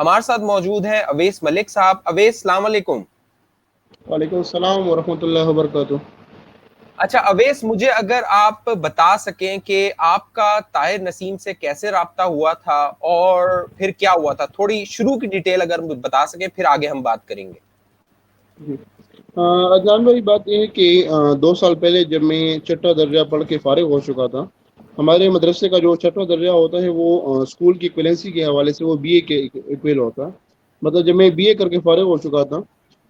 ہمارے ساتھ موجود ہیں اویس ملک صاحب. اویس السلام علیکم. وعلیکم السلام ورحمۃ اللہ وبرکاتہ. اچھا اویس، مجھے اگر آپ بتا سکیں کہ آپ کا طاہر نسیم سے کیسے رابطہ ہوا تھا اور پھر کیا ہوا تھا، تھوڑی شروع کی ڈیٹیل اگر بتا سکیں پھر آگے ہم بات کریں گے. عدنان بھائی، بات یہ ہے کہ 2 سال پہلے جب میں چھٹا درجہ پڑھ کے فارغ ہو چکا تھا، ہمارے مدرسے کا جو چھٹا درجہ ہوتا ہے وہ اسکول کی ایکویلنسی کے حوالے سے وہ بی اے کے ایکویل ہوتا ہے. مطلب جب میں بی اے کر کے فارغ ہو چکا تھا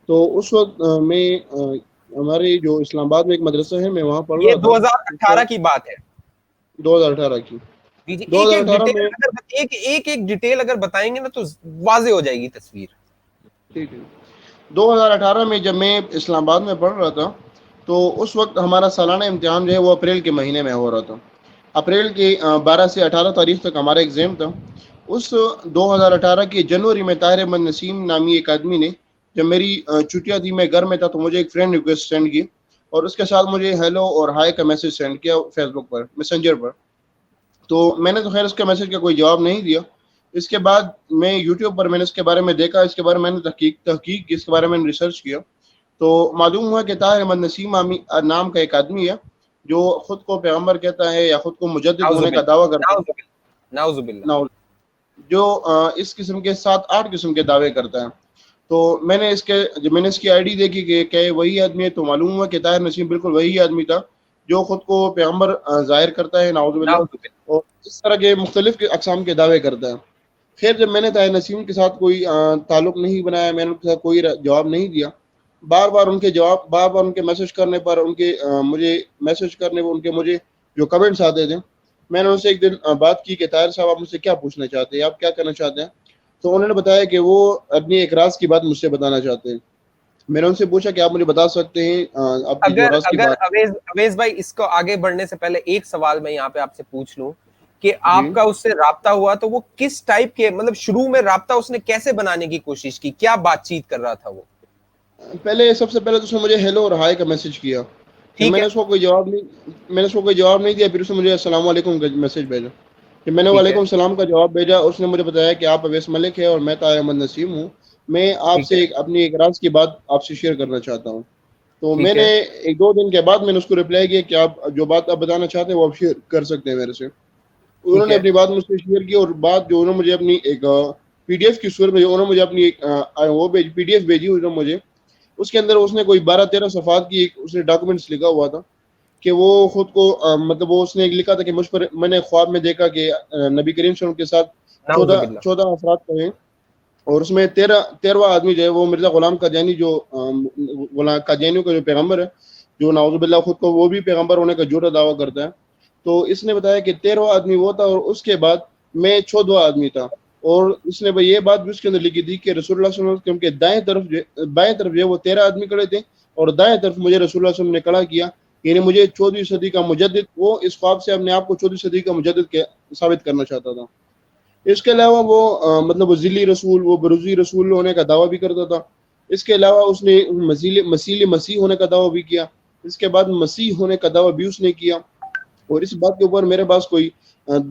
تو اس وقت میں ہمارے جو اسلام آباد میں ایک مدرسہ ہے، میں وہاں پڑھ یہ رہا تھا. 2018 کی بات ہے. 2018 کی. جی جی، ایک 2018 میں ایک ڈیٹیل اگر بتائیں گے نا تو واضح ہو جائے گی تصویر. ٹھیک ہے. 2018 میں جب میں اسلام آباد میں پڑھ رہا تھا تو اس وقت ہمارا سالانہ امتحان جو ہے وہ اپریل کے مہینے میں ہو رہا تھا. اپریل کی 12 سے 18 تاریخ تک ہمارا ایگزام تھا. اس 2018 کی جنوری میں طاہر احمد نسیم نامی ایک آدمی نے، جب میری چھٹیاں تھی، میں گھر میں تھا، تو مجھے ایک فرینڈ ریکویسٹ سینڈ کی اور اس کے ساتھ مجھے ہیلو اور ہائی کا میسج سینڈ کیا فیس بک پر، میسنجر پر. تو میں نے تو خیر اس کے میسج کا کوئی جواب نہیں دیا. اس کے بعد میں یوٹیوب پر میں نے اس کے بارے میں دیکھا، اس کے بارے میں نے تحقیق کی، اس کے بارے میں ریسرچ کیا. تو معلوم ہوا کہ طاہر احمد نسیم نام کا ایک آدمی ہے جو خود کو پیغمبر کہتا ہے یا خود کو مجدد ہونے کا دعویٰ کرتا ہے، نعوذ باللہ. جو اس قسم کے 7-8 قسم کے دعوے کرتا ہے. تو میں نے اس کی آئی ڈی دیکھی کہ کیا وہی آدمی ہے، تو معلوم ہوا کہ طاہر نسیم بالکل وہی آدمی تھا جو خود کو پیغمبر ظاہر کرتا ہے، نعوذ باللہ، اور اس طرح کے مختلف اقسام کے دعوے کرتا ہے. خیر، جب میں نے طاہر نسیم کے ساتھ کوئی تعلق نہیں بنایا، میں نے ان کے ساتھ کوئی جواب نہیں دیا، بار بار ان کے میسج کرنے پر، مجھے میسج کرنے پر ان کے مجھے جو کمنٹس آتے تھے، میں نے ان سے ایک دن بات کی کہ طاہر صاحب آپ مجھ سے کیا پوچھنا چاہتے ہیں، آپ کیا کرنا چاہتے ہیں. تو انہوں نے بتایا کہ وہ اپنی ایک راز کی بات مجھ سے بتانا چاہتے ہیں. میں نے ان سے پوچھا کہ آپ مجھے بتا سکتے ہیں آپ کی جو راز کی بات. اویس بھائی، اس کو آگے بڑھنے سے پہلے ایک سوال میں یہاں پہ آپ سے پوچھ لوں کہ جی. آپ کا اس سے رابطہ ہوا تو وہ کس ٹائپ کے، مطلب شروع میں رابطہ اس نے کیسے بنانے کی کوشش کی، کیا بات چیت کر رہا تھا وہ؟ سب سے پہلے تو اس نے مجھے ہیلو اور ہائی کا میسج کیا. پھر ٹھیک میں ہے. نے اس کو کوئی جواب نہیں دیا. پھر اس نے مجھے السلام علیکم کا میسج بھیجا. پھر میں نے ٹھیک ہے. وعلیکم السلام کا جواب بھیجا. اس نے مجھے بتایا کہ آپ اویس ملک ہے اور میں طاہر احمد نسیم ہوں، میں آپ ٹھیک سے ہے. اپنی ایک راز کی بات آپ سے شیئر کرنا چاہتا ہوں. تو میں ٹھیک نے ہے. 1-2 دن کے بعد میں نے اس کو رپلائی کیا کہ آپ جو بات آپ بتانا چاہتے ہیں وہ آپ شیئر کر سکتے ہیں میرے سے. انہوں ٹھیک نے ہے. اپنی بات مجھ سے شیئر کی، اور بات جو انہوں نے مجھے اپنی ایک پی ڈی ایف کی صورت میں، انہوں نے مجھے اپنی وہ پی ڈی ایف بھیجی انہوں نے مجھے. اس کے اندر اس نے کوئی 12-13 صفحات کی اس نے ڈاکومنٹس لکھا ہوا تھا کہ وہ خود کو مطلب وہ اس نے لکھا تھا کہ مجھ پر، میں نے خواب میں دیکھا کہ نبی کریم صلی اللہ علیہ وسلم کے ساتھ نعوذ باللہ. 14 افراد کو ہیں، اور اس میں 13واں آدمی جو ہے وہ مرزا غلام قادیانی، جو قادیانیوں کا جو پیغمبر ہے، جو نعوذ باللہ خود کو وہ بھی پیغمبر ہونے کا جھوٹا دعویٰ کرتا ہے. تو اس نے بتایا کہ 13واں آدمی وہ تھا، اور اس کے بعد میں 14واں آدمی تھا. اور اس نے یہ بات بھی اس کے اندر لکھی تھی کہ رسول اللہ صلی اللہ علیہ وسلم کے بائیں طرف جو وہ 13 آدمی کھڑے تھے، اور دائیں طرف مجھے رسول اللہ صلی اللہ علیہ وسلم نے کھڑا کیا، یعنی مجھے 14ویں صدی کا مجدد، وہ اس خواب سے اپنے آپ کو 14ویں صدی کا مجدد ثابت کرنا چاہتا تھا. اس کے علاوہ وہ مطلب وہ ذلی رسول، وہ بروزی رسول ہونے کا دعویٰ بھی کرتا تھا. اس کے علاوہ اس نے مسیح ہونے کا دعویٰ بھی کیا. اس کے بعد مسیح ہونے کا دعویٰ بھی اس نے کیا. اور اس بات کے اوپر میرے پاس کوئی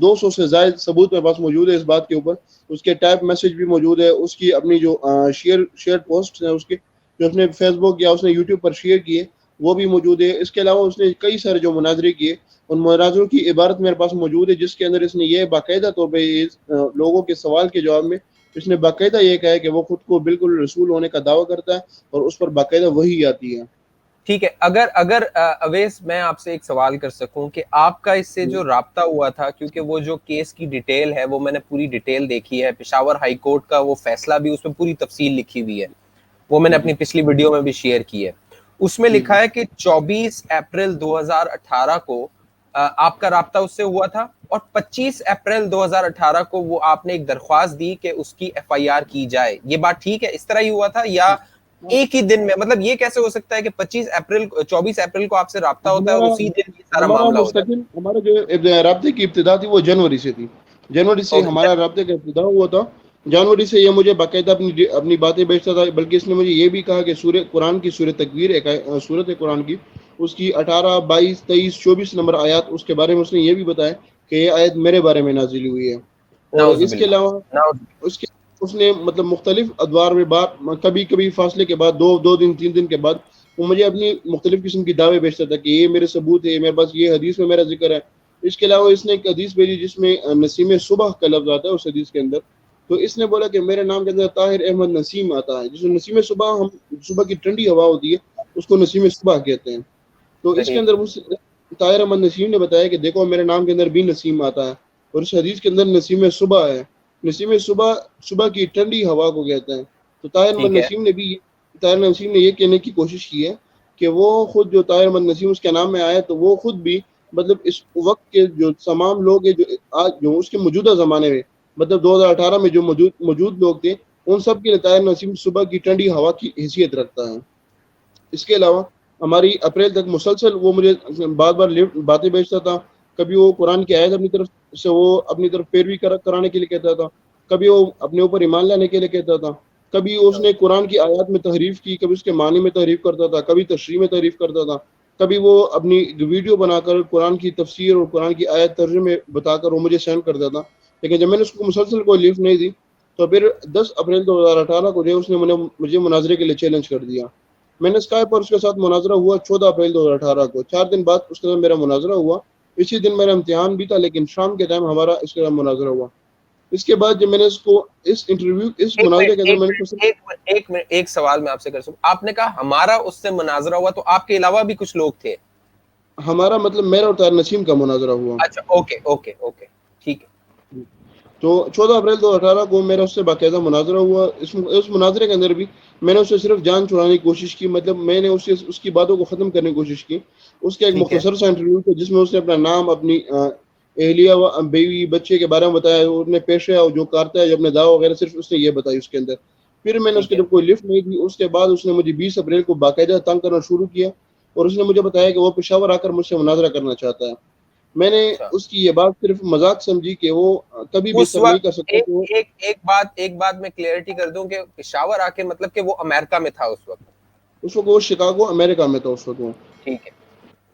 200 سے زائد ثبوت میرے پاس موجود ہے. اس بات کے اوپر اس کے ٹائپ میسج بھی موجود ہے، اس کی اپنی جو شیئر پوسٹ ہیں، اس کے جو اس نے فیس بک یا اس نے یوٹیوب پر شیئر کیے وہ بھی موجود ہے. اس کے علاوہ اس نے کئی سارے جو مناظرے کیے، ان مناظروں کی عبارت میرے پاس موجود ہے، جس کے اندر اس نے یہ باقاعدہ طور پہ لوگوں کے سوال کے جواب میں اس نے باقاعدہ یہ کہا ہے کہ وہ خود کو بالکل رسول ہونے کا دعویٰ کرتا ہے، اور اس پر باقاعدہ وحی آتی ہے. ٹھیک ہے. اگر اویس میں آپ سے ایک سوال کر سکوں کہ آپ کا اس سے جو رابطہ ہوا تھا، کیونکہ وہ جو کیس کی ڈیٹیل ہے وہ میں نے پوری ڈیٹیل دیکھی ہے، پشاور ہائی کورٹ کا وہ فیصلہ بھی اس میں پوری تفصیل لکھی ہوئی ہے، وہ میں نے اپنی پچھلی ویڈیو میں بھی شیئر کی ہے. اس میں لکھا ہے کہ 24 اپریل 2018 کو آپ کا رابطہ اس سے ہوا تھا، اور 25 اپریل 2018 کو وہ آپ نے ایک درخواست دی کہ اس کی ایف آئی آر کی جائے. یہ بات ٹھیک ہے؟ اس طرح ہی ہوا تھا یا ایک ہی دن میں؟ مطلب یہ کیسے ہو سکتا ہے کہ 24 اپریل کو آپ سے رابطہ ہوتا ہے اور اسی دن یہ سارا معاملہ ہوتا ہے؟ ہمارا جو رابطے کی ابتدا تھی وہ جنوری سے تھی. جنوری سے ہمارا رابطے کا ابتدا ہوا تھا. جنوری سے یہ مجھے باقاعدہ اپنی باتیں بیچتا تھا، بلکہ اس نے مجھے یہ بھی کہا کہ قرآن کی سورہ تکویر، ایک سورت ہے قرآن کی، اس کی 18، 22، 23، 24 نمبر آیات، اس کے بارے میں اس نے یہ بھی بتایا کہ یہ آیت میرے بارے میں نازل ہوئی ہے. اور نعوذ اس کے باللہ. علاوہ نعوذ. اس نے مطلب مختلف ادوار میں کبھی کبھی فاصلے کے بعد 2 دن 3 دن کے بعد وہ مجھے اپنی مختلف قسم کی دعوے بیچتا تھا کہ یہ میرے ثبوت ہے، میرے پاس یہ حدیث میں میرا ذکر ہے. اس کے علاوہ اس نے ایک حدیث بھیجی جس میں نسیم صبح کا لفظ آتا ہے اس حدیث کے اندر. تو اس نے بولا کہ میرے نام کے اندر طاہر احمد نسیم آتا ہے، جس میں نسیم صبح، ہم صبح کی ٹھنڈی ہوا ہوتی ہے اس کو نسیم صبح کہتے ہیں. تو اس کے اندر طاہر احمد نسیم نے بتایا کہ دیکھو میرے نام کے اندر بھی نسیم آتا ہے، اور اس حدیث کے اندر نسیم صبح ہے. نسیم صبح کی ٹھنڈی ہوا کو کہتے ہیں. تو طاہر احمد نسیم نے یہ کہنے کی کوشش کی ہے کہ وہ خود جو طاہر احمد نسیم اس کے نام میں آیا، تو وہ خود بھی مطلب اس وقت کے جو تمام لوگ ہیں جو آج جو اس کے موجودہ زمانے میں مطلب 2018 میں جو موجود لوگ تھے، ان سب کے لیے طاہر نسیم صبح کی ٹھنڈی ہوا کی حیثیت رکھتا ہے. اس کے علاوہ ہماری اپریل تک مسلسل وہ مجھے بار بار باتیں بھیجتا تھا. کبھی وہ قرآن کی آیت اپنی طرف سے وہ اپنی طرف پیروی کرانے کے لیے کہتا تھا، کبھی وہ اپنے اوپر ایمان لانے کے لیے کہتا تھا، کبھی اس نے قرآن کی آیات میں تحریف کی، کبھی اس کے معنی میں تحریف کرتا تھا، کبھی تشریح میں تحریف کرتا تھا، کبھی وہ اپنی ویڈیو بنا کر قرآن کی تفسیر اور قرآن کی آیت ترجمے بتا کر وہ مجھے سینڈ کرتا تھا. لیکن جب میں نے اس کو مسلسل کوئی لیف نہیں دی تو پھر 10 اپریل 2018 کو جو اس نے مجھے مناظرے کے لیے چیلنج کر دیا. میں نے اسکائپ پر اس کے ساتھ مناظرہ ہوا 14 اپریل 2018 کو. 4 دن بعد اس کے ساتھ میرا مناظرہ ہوا. اسی دن میرا امتحان بھی تھا، لیکن شام کے ٹائم ہمارا اس کے ساتھ مناظرہ ہوا. اس کے بعد جب میں نے اس کو اس مناظرے کے اندر میں نے ایک سوال میں آپ سے کر سکوں، آپ نے کہا ہمارا اس سے مناظرہ ہوا، تو آپ کے علاوہ بھی کچھ لوگ تھے؟ ہمارا مطلب میرا اور طاہر نسیم کا مناظرہ ہوا. اچھا اوکے ٹھیک ہے. تو 14 اپریل 2018 کو میرا اس سے باقاعدہ مناظرہ ہوا. اس مناظرے کے اندر بھی میں نے اس سے صرف جان چھڑانے کی کوشش کی، مطلب میں نے اس کی باتوں کو ختم کرنے کی کوشش کی. اس کا ایک مختصر سا انٹرویو تھا جس میں اس نے اپنا نام، اپنی اہلیہ، بیوی، بچے کے بارے میں بتایا، اپنے پیشہ جو کرتا ہے، اپنے دعوی وغیرہ صرف اس نے یہ بتائی اس کے اندر. پھر میں نے اس کے جب کوئی لفٹ نہیں دی، اس کے بعد اس نے مجھے 20 اپریل کو باقاعدہ تنگ کرنا شروع کیا، اور اس نے مجھے بتایا کہ وہ پشاور آ کر مجھ سے مناظرہ کرنا چاہتا ہے. میں نے اس کی یہ بات صرف مذاق سمجھی کہ وہ کبھی بھی سر نہیں کر سکتا. ایک بات میں کلیئرٹی کر دوں کہ پشاور آ کے مطلب کہ وہ امریکہ میں تھا اس وقت وہ شکاگو امریکہ میں تھا اس وقت وہ. ٹھیک ہے.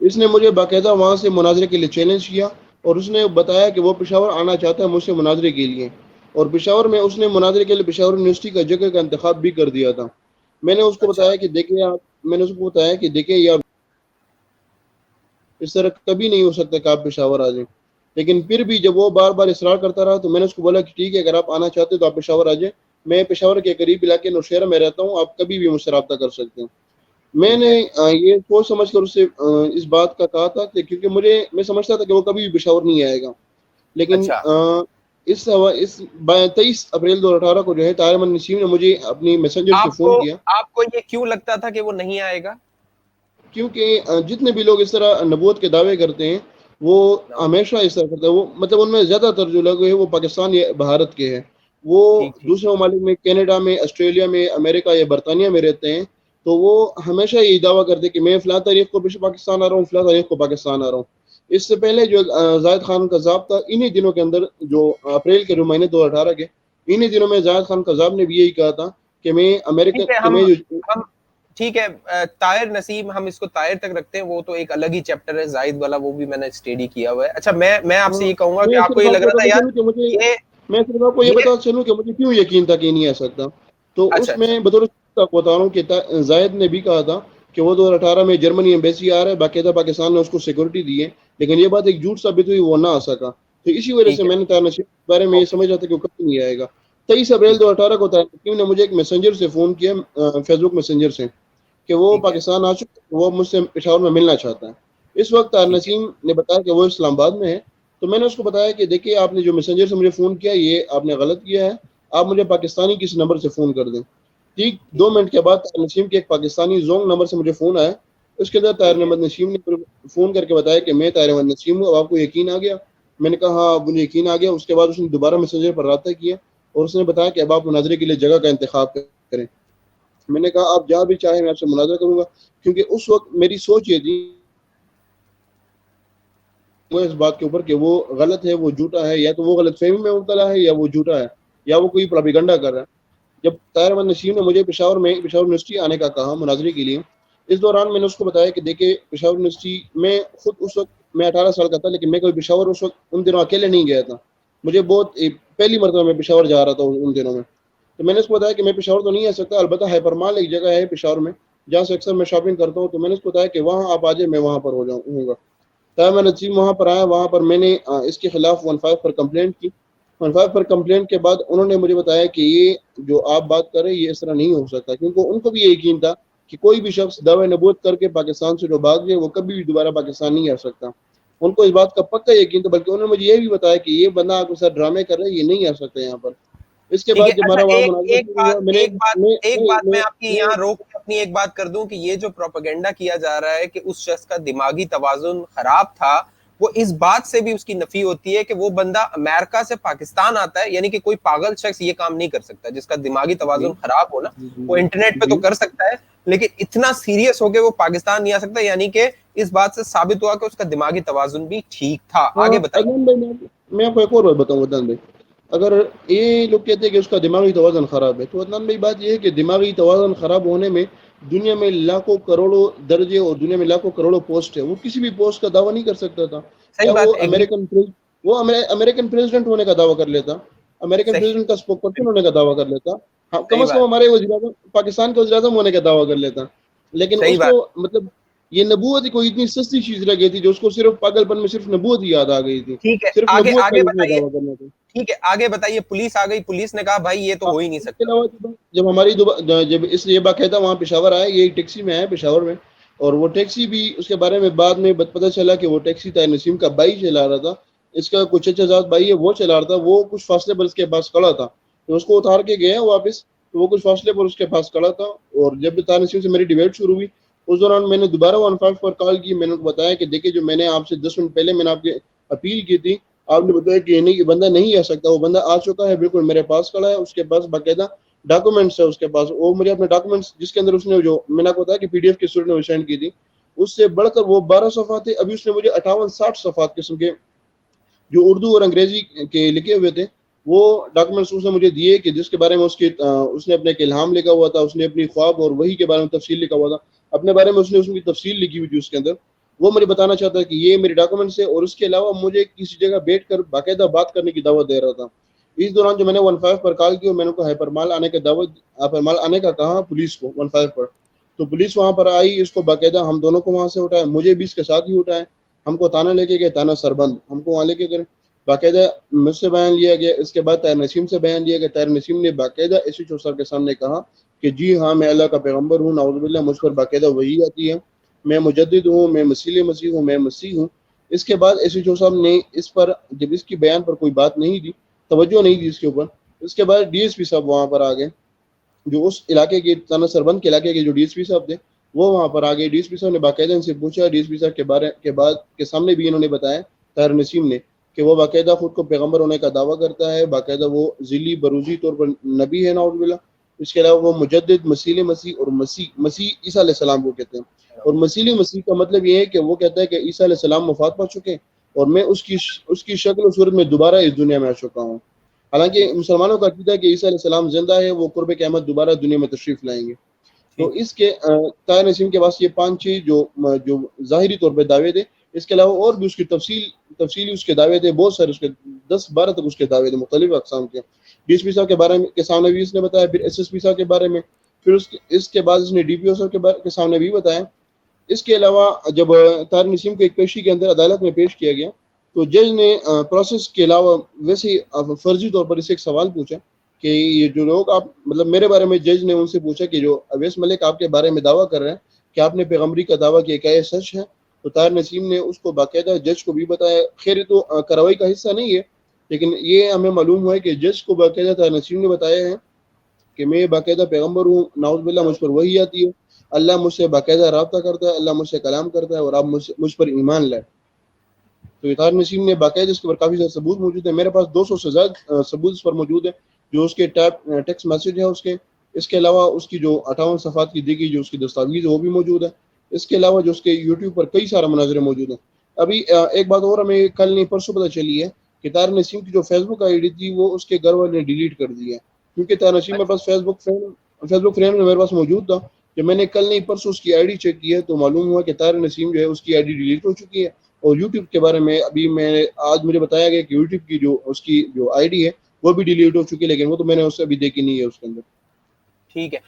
اس نے مجھے باقاعدہ وہاں سے مناظرے کے لیے چیلنج کیا، اور اس نے بتایا کہ وہ پشاور آنا چاہتا ہے مجھ سے مناظرے کے لیے. اور پشاور میں اس نے مناظرے کے لیے پشاور یونیورسٹی کا جگہ کا انتخاب بھی کر دیا تھا. میں نے اس کو بتایا کہ دیکھیں آپ اس طرح کبھی نہیں ہو سکتا کہ آپ پشاور آ جائیں. لیکن پھر بھی جب وہ بار بار اصرار کرتا رہا تو میں نے اس کو بولا کہ ٹھیک ہے، اگر آپ آنا چاہتے تو آپ پشاور آ جائیں. میں پشاور کے قریب علاقے نوشہرہ میں رہتا ہوں، آپ کبھی بھی مجھ سے رابطہ کر سکتے ہیں. میں نے یہ سوچ سمجھ کر اس سے اس بات کا کہا تھا کہ کیونکہ میں سمجھتا تھا کہ وہ کبھی بھی پشاور نہیں آئے گا. لیکن اس 23 اپریل 2018 کو جو ہے طاہر احمد نسیم نے مجھے اپنی میسنجر سے فون کیا. آپ کو یہ کیوں لگتا تھا کہ وہ نہیں آئے گا؟ کیونکہ جتنے بھی لوگ اس طرح نبوت کے دعوے کرتے ہیں وہ ہمیشہ اس طرح کرتے ہیں. وہ مطلب ان میں زیادہ تر جو لوگ ہیں وہ پاکستان یا بھارت کے ہیں. وہ دوسرے ممالک میں، کینیڈا میں، آسٹریلیا میں، امریکہ یا برطانیہ میں رہتے ہیں، تو وہ ہمیشہ یہ دعویٰ کرتے ہیں کہ میں فلاں تاریخ کو پاکستان آ رہا ہوں، فلاں تاریخ کو پاکستان آ رہا ہوں. اس سے پہلے جو زاہد خان قذاب تھا، انہی دنوں کے اندر جو اپریل کے مہینے 2018 کے انہی دنوں میں زاہد خان قذاب نے بھی یہی کہا تھا کہ میں امریکہ ٹھیک ہے. طاہر نسیم، ہم اس کو طاہر تک رکھتے ہیں، وہ تو ایک الگ ہی چیپٹر ہے. زائد والا وہ بھی میں نے اسٹڈی کیا ہوا ہے. اچھا میں آپ سے یہ کہوں گا کہ آپ کو یہ لگ رہا تھا یار میں صرف آپ کو یہ بتا چلوں کہ مجھے کیوں یقین تھا کہ نہیں آ سکتا. تو اس میں بطور بتا رہا ہوں کہ زائد نے بھی کہا تھا کہ وہ 2018 میں جرمنی ایمبیسی آ رہا ہے، باقاعدہ پاکستان نے اس کو سیکورٹی دی ہے، لیکن یہ بات ایک جھوٹ ثابت ہوئی، وہ نہ آ سکا. تو اسی وجہ سے میں نے طاہر نسیم کے بارے میں یہ سمجھ رہا تھا کہ وہ کبھی نہیں آئے گا. 23 اپریل 2018 کو طاہر نسیم نے مجھے ایک میسنجر سے فون کیا، فیس بک میسنجر سے، کہ وہ پاکستان آ چکا، وہ مجھ سے پشاور میں ملنا چاہتا ہے. اس وقت طاہر نسیم نے بتایا کہ وہ اسلام آباد میں ہے. تو میں نے اس کو بتایا کہ دیکھیے آپ نے جو میسنجر سے مجھے فون کیا یہ آپ نے غلط کیا ہے، آپ مجھے پاکستانی کسی نمبر سے فون کر دیں. ٹھیک 2 منٹ کے بعد طاہر نسیم کے ایک پاکستانی زونگ نمبر سے مجھے فون آیا. اس کے اندر طاہر احمد نسیم نے فون کر کے بتایا کہ میں طاہر احمد نسیم ہوں، اب آپ کو یقین آ گیا؟ میں نے کہا ہاں مجھے یقین آ گیا. اس کے بعد اس نے دوبارہ میسنجر پر رابطہ کیا اور اس نے بتایا کہ اب آپ مناظرے کے لیے جگہ کا انتخاب کریں. میں نے کہا آپ جہاں بھی چاہیں میں آپ سے مناظرہ کروں گا، کیونکہ اس وقت میری سوچ یہ تھی وہ اس بات کے اوپر کہ وہ غلط ہے، وہ جھوٹا ہے، یا تو وہ غلط فہمی میں مبتلا ہے، یا وہ جھوٹا ہے، یا وہ کوئی پروپیگنڈا کر رہا ہے. جب طاہر احمد نسیم نے مجھے پشاور یونیورسٹی آنے کا کہا مناظرے کے لیے، اس دوران میں نے اس کو بتایا کہ دیکھیں پشاور یونیورسٹی میں خود اس وقت میں 18 سال کا تھا، لیکن میں کبھی پشاور اس وقت ان دنوں اکیلے نہیں گیا تھا. مجھے بہت پہلی مرتبہ میں پشاور جا رہا تھا ان دنوں میں. تو میں نے اس کو بتایا کہ میں پشاور تو نہیں آ سکتا، البتہ ہائپر مال ایک جگہ ہے پشاور میں جہاں سے اکثر میں شاپنگ کرتا ہوں، تو میں نے اس کو بتایا کہ وہاں آپ آ جائیں، میں وہاں پر ہوں گا. میں نسیم وہاں پر آیا، وہاں پر میں نے اس کے خلاف 15 پر کمپلینٹ کی. 15 پر کمپلینٹ کے بعد انہوں نے مجھے بتایا کہ یہ جو آپ بات کر رہے ہیں یہ اس طرح نہیں ہو سکتا، کیونکہ ان کو بھی یہ یقین تھا کہ کوئی بھی شخص دعوی نبوت کر کے پاکستان سے جو بھاگ جائے وہ کبھی بھی دوبارہ پاکستان نہیں آ سکتا. ان کو اس بات کا پکا یقین تھا، بلکہ انہوں نے مجھے یہ بھی بتایا کہ یہ بندہ آپ کے ساتھ ڈرامے کر رہا ہے، یہ نہیں آ سکتا یہاں پر. اس کے ٹھیک ہے. بعد جب اچھا ہمارا وہاں ایک مناظرہ ایک شروع بات ہوا، ایک بات ایک بات میں آپ کی میں یہاں روک کے اپنی ایک بات کر دوں کہ یہ جو پروپیگنڈا کیا جا رہا ہے کہ اس شخص کا دماغی توازن خراب تھا، وہ اس بات سے بھی اس کی نفی ہوتی ہے کہ وہ بندہ امریکہ سے پاکستان آتا ہے، یعنی کہ کوئی پاگل شخص یہ کام نہیں کر سکتا. جس کا دماغی توازن خراب ہو نا، وہ انٹرنیٹ پہ تو کر سکتا ہے، لیکن اتنا سیریس ہو کے وہ پاکستان نہیں آ سکتا. یعنی کہ اس بات سے ثابت ہوا کہ اس کا دماغی توازن بھی ٹھیک تھا. آگے بتائیے. عدنان بھائی میں آپ کو ایک اور بات بتاؤں. عدنان بھائی اگر یہ لوگ کہتے ہیں کہ اس کا دماغی توازن خراب ہے، تو عدنان بھائی بات یہ ہے کہ دماغی توازن خراب ہونے میں دنیا میں لاکھوں کروڑوں درجے اور دنیا میں لاکھوں کروڑوں پوسٹ ہے، وہ کسی بھی پوسٹ کا دعویٰ نہیں کر سکتا تھا. صحیح کیا بات وہ ہے. ایگری. امریکن پریزیڈنٹ ہونے کا دعویٰ کر لیتا، امریکن صحیح. پریزیڈنٹ کا اسپوک پرسن ہونے کا دعویٰ کر لیتا، کم صحیح از کم بات. ہمارے وزیر اعظم پاکستان کے وزیر اعظم ہونے کا دعویٰ کر لیتا. لیکن صحیح اس بات. کو مطلب یہ نبوت ہی کوئی اتنی سستی چیز رہ گئی تھی جو اس کو صرف پاگل پن میں صرف نبوت ہی یاد آ گئی تھی، ٹھیک ہے. صرف آگے نبوت کا آگے اس میں بتائیے. دعویٰ کرنا تھا. ٹھیک ہے آگے بتائیے. پولیس آ گئی، پولیس نے کہا بھائی یہ تو ہو ہی نہیں اس کے سکتا. علاوہ جب ہماری جب اس یہ باقاعدہ وہاں پشاور آیا، یہ ایک ٹیکسی میں آیا پشاور میں، اور وہ ٹیکسی بھی اس کے بارے میں بعد میں پتہ چلا کہ وہ ٹیکسی طاہر نسیم کا بھائی چلا رہا تھا. اس کا کچھ چچا زاد بھائی ہے، وہ چلا رہا تھا. وہ کچھ فاصلے پر اس کے پاس کھڑا تھا، تو اس کو اتار کے گیا واپس. تو وہ کچھ فاصلے پر اس کے پاس کھڑا تھا، اور جب طاہر نسیم سے میری ڈیبیٹ شروع ہوئی اس دوران میں نے دوبارہ 15 پر کال کی. میں نے بتایا کہ دیکھیں جو میں نے آپ سے 10 منٹ پہلے میں نے آپ کی اپیل کی تھی، آپ نے بتایا کہ نہیں، یہ بندہ نہیں آ سکتا. وہ بندہ آ چکا ہے، بالکل میرے پاس کھڑا ہے، اس کے پاس باقاعدہ ڈاکومنٹس ہے اس کے پاس. وہ مجھے اپنے ڈاکومنٹس جس کے اندر اس نے جو میں نے آپ کو بتایا کہ پی ڈی ایف کی صورت میں سینڈ کی تھی، اس سے بڑھ کر وہ 12 صفحات تھے. ابھی اس نے مجھے 58-60 صفحات قسم کے جو اردو اور انگریزی کے لکھے ہوئے تھے وہ ڈاکومنٹس اس نے مجھے دیے، کہ جس کے بارے میں اس نے اپنے ایک الہام لکھا ہوا تھا، اس نے اپنی خواب اور وحی کے بارے میں تفصیل لکھا ہوا تھا، اپنے بارے میں اس کی تفصیل لکھی ہوئی تھی اس کے اندر. وہ مجھے بتانا چاہتا ہے کہ یہ میرے ڈاکومنٹس ہے، اور اس کے علاوہ مجھے کسی جگہ بیٹھ کر باقاعدہ بات کرنے کی دعوت دے رہا تھا. اس دوران جو میں نے 15 پر کال کی اور میں نے کو ہائپر مال آنے کا ہائپر مال آنے کا کہا پولیس کو 15 پر، تو پولیس وہاں پر آئی. اس کو باقاعدہ ہم دونوں کو وہاں سے اٹھایا، مجھے بھی اس کے ساتھ ہی اٹھایا. ہم کو تانا لے کے گئے، تانا سربند ہم کو وہاں لے کے گئے. باقاعدہ مجھ سے بیان لیا گیا. اس کے بعد طاہر نسیم سے بیان لیا گیا. طاہر نسیم نے باقاعدہ ایس ایچ او صاحب کے سامنے کہا کہ جی ہاں میں اللہ کا پیغمبر ہوں، نعوذ باللہ مجھ پر باقاعدہ وحی آتی ہے، میں مجدد ہوں، میں مسیح ہوں، میں مسیح ہوں. اس کے بعد ایس ایچ او صاحب نے اس پر جب اس کی بیان پر کوئی بات نہیں دی، توجہ نہیں دی اس کے اوپر، اس کے بعد ڈی ایس پی صاحب وہاں پر آ گئے، جو اس علاقے کے تانا سربند کے علاقے کے جو ڈی ایس پی صاحب تھے وہ وہاں پر آ گئے. ڈی ایس پی صاحب نے باقاعدہ ان سے پوچھا. ڈی ایس پی صاحب کے بارے کے بعد کے سامنے بھی انہوں نے بتایا طاہر نسیم نے کہ وہ باقاعدہ خود کو پیغمبر ہونے کا دعویٰ کرتا ہے، باقاعدہ وہ ذلی بروزی طور پر نبی ہے نعوذ باللہ. اس کے علاوہ وہ مجدد مسیح اور مسیح عیسیٰ علیہ السلام کو کہتے ہیں. اور مسیح کا مطلب یہ ہے کہ وہ کہتا ہے کہ عیسیٰ علیہ السلام وفات پا چکے اور میں اس کی شکل و صورت میں دوبارہ اس دنیا میں آ چکا ہوں. حالانکہ مسلمانوں کا عقیدہ ہے کہ عیسیٰ علیہ السلام زندہ ہے، وہ قرب قیامت دوبارہ دنیا میں تشریف لائیں گے. تو اس کے طاہر نسیم کے پاس یہ 5-6 جو ظاہری طور پہ دعوے تھے. اس کے علاوہ اور بھی اس کی تفصیلی اس کے دعوے تھے بہت سارے، اس کے 10-12 تک اس کے دعوے تھے مختلف اقسام کے. ڈی ایس پی صاحب کے بارے میں کے سامنے بھی اس نے بتایا، پھر ایس ایس پی صاحب کے بارے میں، پھر اس کے بعد اس نے ڈی پی او صاحب کے سامنے بھی بتایا. اس کے علاوہ جب طاہر نسیم کو ایک پیشی کے اندر عدالت میں پیش کیا گیا تو جج نے پروسیس کے علاوہ ویسے فرضی طور پر اسے ایک سوال پوچھا کہ یہ جو لوگ آپ مطلب میرے بارے میں، جج نے ان سے پوچھا کہ جو اویس ملک آپ کے بارے میں دعویٰ کر رہے ہیں کہ آپ نے پیغمبری کا دعویٰ کیا، کیا یہ سچ ہے؟ تو طاہر نسیم نے اس کو باقاعدہ جج کو بھی بتایا. خیر تو کارروائی کا حصہ نہیں ہے، لیکن یہ ہمیں معلوم ہوا ہے کہ جج کو باقاعدہ طاہر نسیم نے بتایا ہے کہ میں باقاعدہ پیغمبر ہوں، نعوذ باللہ مجھ پر وحی آتی ہے، اللہ مجھ سے باقاعدہ رابطہ کرتا ہے، اللہ مجھ سے کلام کرتا ہے، اور آپ مجھ پر ایمان لائے. تو طاہر نسیم نے باقاعدہ اس کے اوپر کافی زیادہ ثبوت موجود ہے. میرے پاس 200 سے زیادہ ثبوت اس پر موجود ہے، جو اس کے ٹیکسٹ میسج ہے اس کے علاوہ اس کی جو 58 صفحات کی دیگی جو اس کی دستاویز ہے وہ بھی موجود ہے. اس کے علاوہ جو اس کے یوٹیوب پر کئی سارے مناظرے موجود ہیں. ابھی ایک بات اور ہمیں کل نہیں پرسوں پتہ چلی ہے کہ طاہر نسیم کی جو فیس بک آئی ڈی تھی وہ اس کے گھر والے نے ڈیلیٹ کر دی ہے، کیونکہ طاہر نسیم میرے پاس فیس بک فرینڈ میرے پاس موجود تھا. جب میں نے کل نہیں پرسوں اس کی آئی ڈی چیک کی ہے تو معلوم ہوا کہ طاہر نسیم جو ہے اس کی آئی ڈی ڈیلیٹ ہو چکی ہے. اور یوٹیوب کے بارے میں ابھی آج مجھے بتایا گیا کہ یوٹیوب کی جو اس کی جو آئی ڈی ہے وہ بھی ڈیلیٹ ہو چکی ہے, لیکن وہ تو میں نے اس سے ابھی دیکھی نہیں ہے اس کے اندر. ٹھیک ہے.